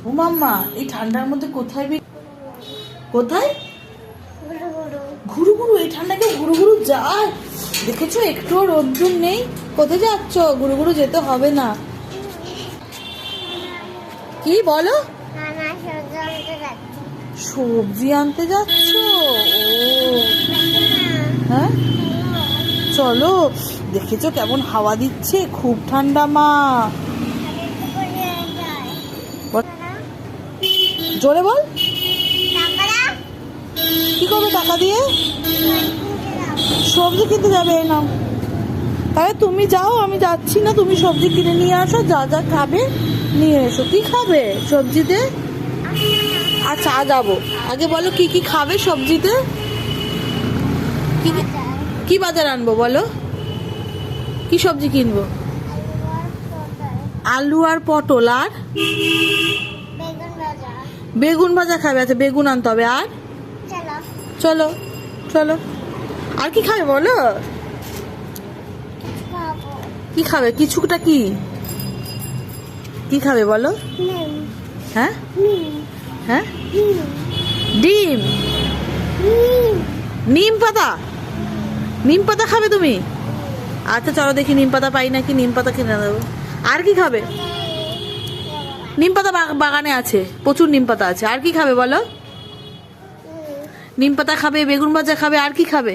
ও মাম্মা, এই ঠান্ডার মধ্যে কোথায় কোথায় ঘুরু ঘুরু? এই ঠান্ডাকে ঘুরু ঘুরু যায়? দেখেছো একটুও রোদ্দুর নেই। কোথায় যাচ্ছ? ঘুরু ঘুরু যেতে হবে না। কি বলো? সবজি আনতে যাচ্ছ? ও হ্যাঁ, চলো। দেখেছো কেমন হাওয়া দিচ্ছে? খুব ঠান্ডা মা। জোরে বল। কি করবে টাকা দিয়ে? সবজি কিনতে যাবে না? তাহলে তুমি যাও, আমি যাচ্ছি না। তুমি সবজি কিনে নিয়ে আসো, যা যা খাবে নিয়ে এসো। কি খাবে সবজিতে? আচ্ছা যাবো। আগে বলো কি কি খাবে সবজিতে? কি বাজার আনবো বলো? কি সবজি কিনবো? আলু আর পটল আর বেগুন ভাজা খাবে। আচ্ছা বেগুন আনতে হবে। আর চলো চলো। আর কি খাবে বলো? কি খাবে? কিছুটা কি কি খাবে বলো? হ্যাঁ হ্যাঁ, ডিম। নিম পাতা? নিম পাতা খাবে তুমি? আচ্ছা চলো দেখি নিম পাতা পাই নাকি, নিম পাতা কিনে দেবো। আর কি খাবে? নিম পাতা বাগানে আছে, প্রচুর নিম পাতা আছে। আর কি খাবে বলো? নিম পাতা খাবে, বেগুন ভাজা খাবে, আর কি খাবে?